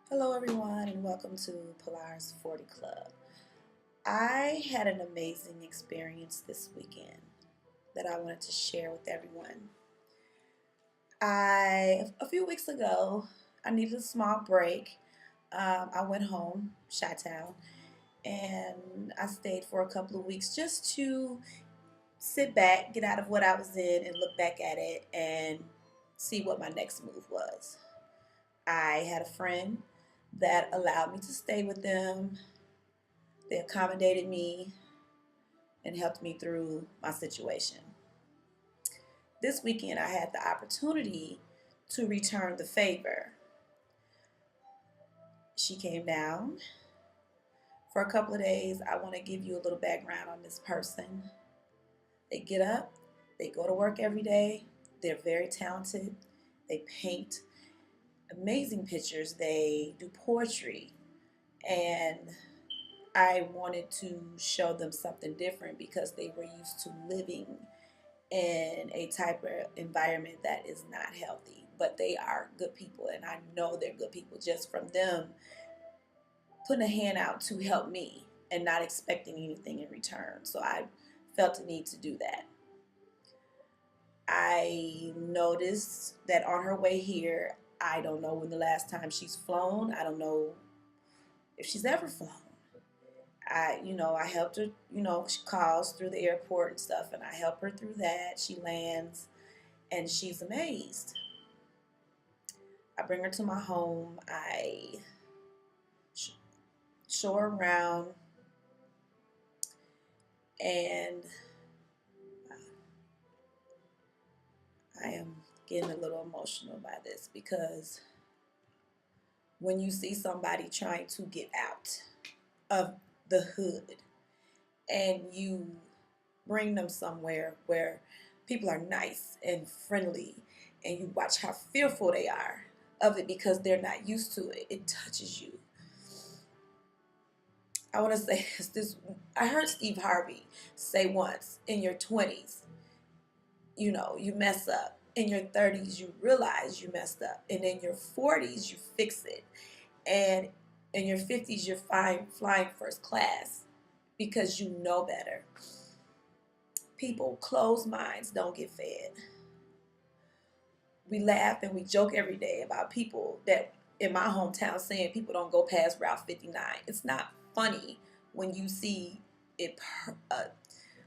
Hello, everyone, and welcome to pilar40club. I had an amazing experience this weekend that I wanted to share with everyone. A few weeks ago, I needed a small break. I went home, Chi-Town, and I stayed for a couple of weeks just to sit back, get out of what I was in, and look back at it and see what my next move was. I had a friend that allowed me to stay with them. They accommodated me and helped me through my situation. This weekend, I had the opportunity to return the favor. She came down for a couple of days. I want to give you a little background on this person. They get up, they go to work every day, they're very talented, they paint amazing pictures, they do poetry, and I wanted to show them something different because they were used to living in a type of environment that is not healthy. But they are good people, and I know they're good people just from them putting a hand out to help me and not expecting anything in return. So I felt the need to do that. I noticed that on her way here, I don't know when the last time she's flown. I don't know if she's ever flown. I helped her, she calls through the airport and stuff, and I help her through that. She lands, and she's amazed. I bring her to my home. I show her around, and I am getting a little emotional by this because when you see somebody trying to get out of the hood and you bring them somewhere where people are nice and friendly and you watch how fearful they are of it because they're not used to it, it touches you. I want to say this. I heard Steve Harvey say once, in your 20s, you mess up. In your 30s, you realize you messed up. And in your 40s, you fix it. And in your 50s, you're flying first class because you know better. People, closed minds don't get fed. We laugh and we joke every day about people that in my hometown saying people don't go past Route 59. It's not funny when you see it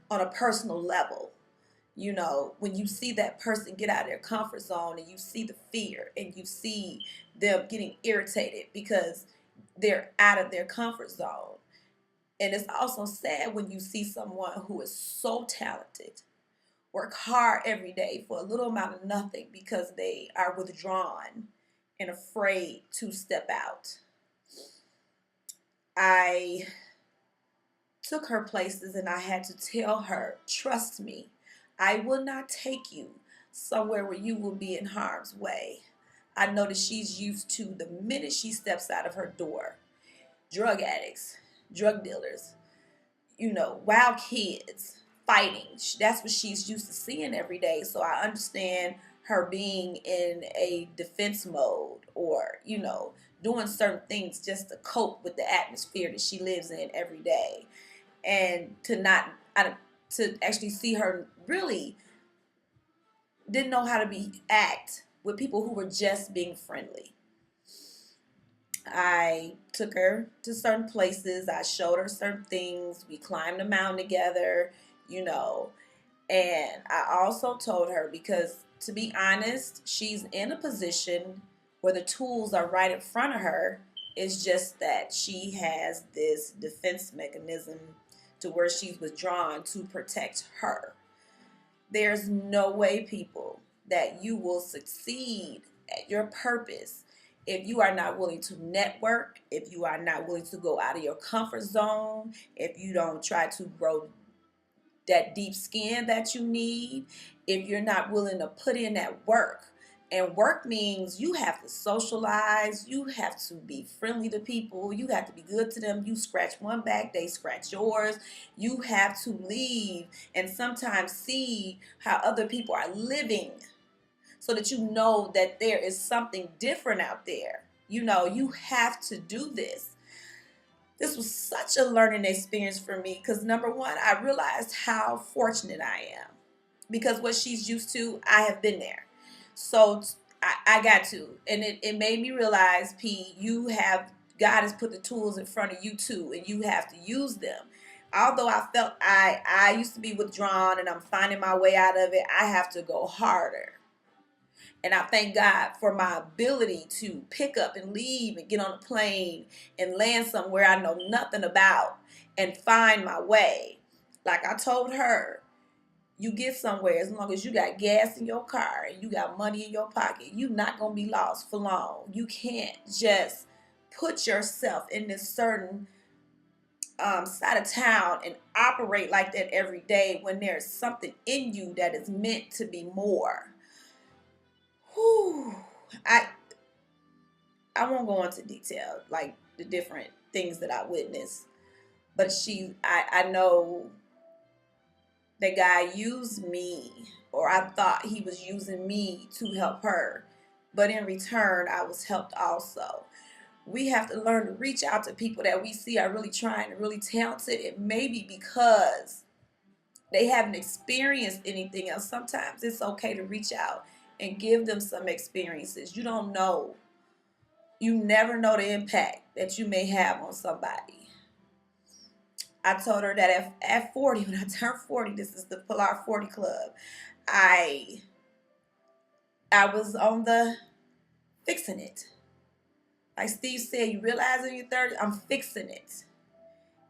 on a personal level. When you see that person get out of their comfort zone and you see the fear and you see them getting irritated because they're out of their comfort zone. And it's also sad when you see someone who is so talented work hard every day for a little amount of nothing because they are withdrawn and afraid to step out. I took her places and I had to tell her, trust me, I will not take you somewhere where you will be in harm's way. I know that she's used to the minute she steps out of her door, drug addicts, drug dealers, wild kids fighting. That's what she's used to seeing every day. So I understand her being in a defense mode or, doing certain things just to cope with the atmosphere that she lives in every day. And to actually see her really didn't know how to act with people who were just being friendly. I took her to certain places. I showed her certain things. We climbed a mountain together, you know. And I also told her because, to be honest, she's in a position where the tools are right in front of her. It's just that she has this defense mechanism to where she's withdrawn to protect her. There's no way, people, that you will succeed at your purpose if you are not willing to network, if you are not willing to go out of your comfort zone, if you don't try to grow that deep skin that you need, if you're not willing to put in that work. And work means you have to socialize, you have to be friendly to people, you have to be good to them. You scratch one back, they scratch yours. You have to leave and sometimes see how other people are living so that you know that there is something different out there. You know, you have to do this. This was such a learning experience for me because number one, I realized how fortunate I am because what she's used to, I have been there. So I got to, and it made me realize, P, you have, God has put the tools in front of you too, and you have to use them. Although I felt I used to be withdrawn and I'm finding my way out of it, I have to go harder. And I thank God for my ability to pick up and leave and get on a plane and land somewhere I know nothing about and find my way. Like I told her, you get somewhere as long as you got gas in your car and you got money in your pocket, you're not going to be lost for long. You can't just put yourself in this certain side of town and operate like that every day when there's something in you that is meant to be more. Whew. I I won't go into detail like the different things that I witnessed, but I know the guy used me, or I thought he was using me to help her, but in return I was helped also. We have to learn to reach out to people that we see are really trying and really talented, and maybe because they haven't experienced anything else, sometimes it's okay to reach out and give them some experiences. You don't know. You never know the impact that you may have on somebody. I told her that at 40, when I turned 40, this is the pilar40 club, I I was on the fixing it. Like Steve said, you realize in your 30s, I'm fixing it.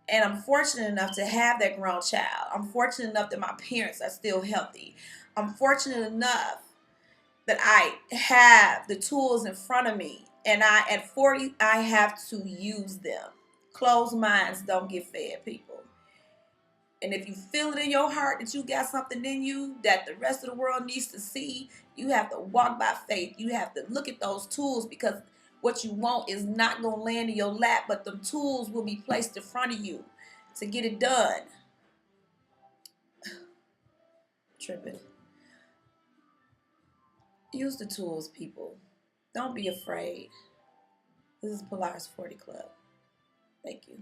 And I'm fortunate enough to have that grown child. I'm fortunate enough that my parents are still healthy. I'm fortunate enough that I have the tools in front of me. And at 40, I have to use them. Closed minds don't get fed, people. And if you feel it in your heart that you got something in you that the rest of the world needs to see, you have to walk by faith. You have to look at those tools because what you want is not going to land in your lap, but the tools will be placed in front of you to get it done. Tripping. Use the tools, people. Don't be afraid. This is Pilar's 40 Club. Thank you.